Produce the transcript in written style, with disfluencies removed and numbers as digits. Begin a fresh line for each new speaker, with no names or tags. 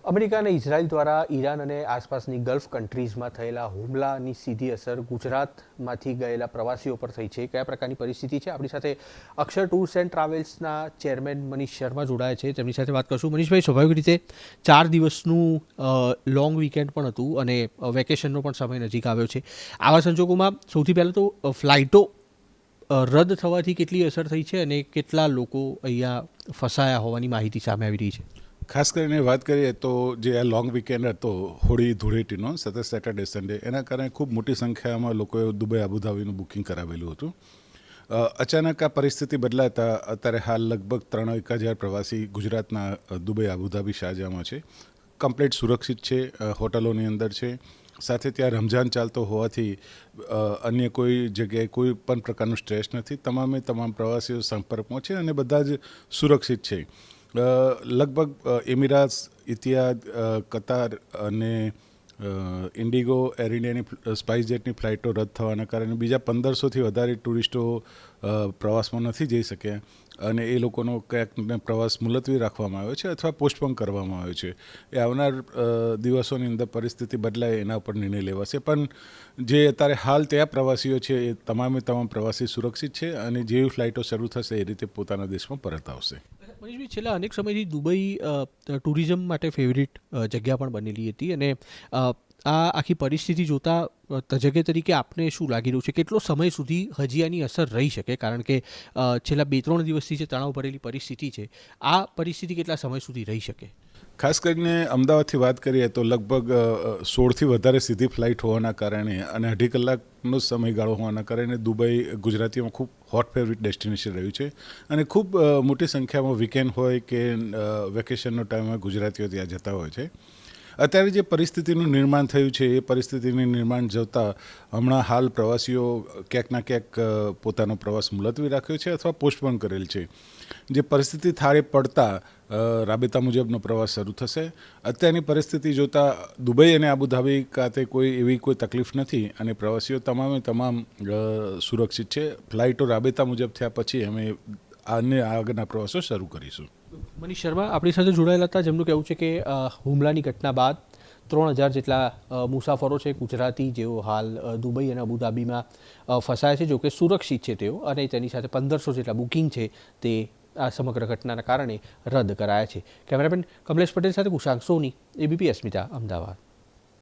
America અને Israel દ્વારા Iran અને આસપાસની ગલ્ફ કન્ટ્રીઝમાં થયેલા હુમલાની સીધી અસર ગુજરાતમાંથી ગયેલા પ્રવાસીઓ પર થઈ છે. કયા પ્રકારની પરિસ્થિતિ છે? આપણી સાથે અક્ષર ટૂર્સ એન્ડ ટ્રાવેલ્સના ચેરમેન મનીષ શર્મા જોડાયા છે. તેમની સાથે વાત કરશું. મનીષભાઈ, સ્વાભાવિક રીતે 4 દિવસનું લોંગ વીકેન્ડ પણ હતું અને વેકેશનનો પણ સમય નજીક આવ્યો છે. આવા સંજોગોમાં સૌથી પહેલાં તો ફ્લાઇટો રદ થવાથી કેટલી અસર થઈ છે અને કેટલા લોકો અહીંયા ફસાયા હોવાની માહિતી સામે આવી રહી છે?
ખાસ કરીને વાત કરીએ તો જે આ લોંગ વીકેન્ડ હતો હોળી ધૂળેટીનો સેટરડે સન્ડે, એના કારણે ખૂબ મોટી સંખ્યામાં લોકોએ દુબઈ આબુધાબીનું બુકિંગ કરાવેલું હતું. અચાનક આ પરિસ્થિતિ બદલાતા અત્યારે હાલ લગભગ 3,000 પ્રવાસી ગુજરાતના દુબઈ આબુધાબી શારજામાં છે. કમ્પ્લીટ સુરક્ષિત છે, હોટલોની અંદર છે. સાથે ત્યાં રમઝાન ચાલતો હોવાથી અન્ય કોઈ જગ્યાએ કોઈ પણ પ્રકારનું સ્ટ્રેસ નથી. તમામ પ્રવાસીઓ સંપર્કમાં છે અને બધા જ સુરક્ષિત છે. લગભગ એમિરાટ્સ, ઇતિહાદ, કતાર અને ઇન્ડિગો, એર ઇન્ડિયાની સ્પાઇસ જેટની ફ્લાઇટો રદ થવાના કારણે બીજા 1,500થી વધારે ટુરિસ્ટો પ્રવાસમાં નથી જઈ શક્યા અને એ લોકોનો ક્યાંક પ્રવાસ મુલતવી રાખવામાં આવ્યો છે અથવા પોસ્ટપોન કરવામાં આવ્યો છે. એ આવનાર દિવસોની અંદર પરિસ્થિતિ બદલાય એના ઉપર નિર્ણય લેવાશે. પણ જે અત્યારે હાલ ત્યાં પ્રવાસીઓ છે એ તમામ પ્રવાસી સુરક્ષિત છે અને જેવી ફ્લાઇટો શરૂ થશે એ રીતે પોતાના દેશમાં પરત આવશે.
મનીષભાઈ, છેલ્લા અનેક સમયથી દુબઈ ટુરિઝમ માટે ફેવરિટ જગ્યા પણ બનેલી હતી અને આ આખી પરિસ્થિતિ જોતાં તજજ્ઞ તરીકે આપને શું લાગી રહ્યું છે? કેટલો સમય સુધી હજી આની અસર રહી શકે? કારણ કે છેલ્લા 2-3 દિવસથી જે તણાવ ભરેલી પરિસ્થિતિ છે, આ પરિસ્થિતિ કેટલા સમય સુધી રહી શકે?
ખાસ કરીને અમદાવાદથી વાત કરીએ તો લગભગ 16થી વધારે સીધી ફ્લાઇટ હોવાના કારણે અને 2.5 કલાકનો સમયગાળો હોવાના કારણે દુબઈ ગુજરાતીઓમાં ખૂબ હોટ ફેવરિટ ડેસ્ટિનેશન રહ્યું છે અને ખૂબ મોટી સંખ્યામાં વીકેન્ડ હોય કે વેકેશનનો ટાઈમ હોય ગુજરાતીઓ ત્યાં જતા હોય છે. અત્યારે જે પરિસ્થિતિનું નિર્માણ થયું છે એ પરિસ્થિતિનું નિર્માણ જોતાં હમણાં હાલ પ્રવાસીઓ ક્યાંક ના ક્યાંક પોતાનો પ્રવાસ મુલતવી રાખ્યો છે અથવા પોસ્ટપોન કરેલ છે. જે પરિસ્થિતિ થાળે પડતા રાબેતા મુજબનો પ્રવાસ શરૂ થશે. અત્યારની પરિસ્થિતિ જોતાં દુબઈ અને આબુધાબી ખાતે એવી કોઈ તકલીફ નથી અને પ્રવાસીઓ તમામ સુરક્ષિત છે. ફ્લાઇટો રાબેતા મુજબ થયા પછી અમે આગળના પ્રવાસો શરૂ કરીશું.
મનીષ શર્મા આપણી સાથે જોડાયેલા હતા, જેમનું કહેવું છે કે હુમલાની ઘટના બાદ 3,000 જેટલા મુસાફરો છે ગુજરાતી, જેઓ હાલ દુબઈ અને અબુધાબીમાં ફસાયા છે. જોકે સુરક્ષિત છે તેઓ, અને તેની સાથે 1,500 જેટલા બુકિંગ છે તે આ સમગ્ર ઘટનાના કારણે રદ કરાયા છે. કેમેરામેન કમલેશ પટેલ સાથે કુશાંક સોની, ABP અસ્મિતા, અમદાવાદ.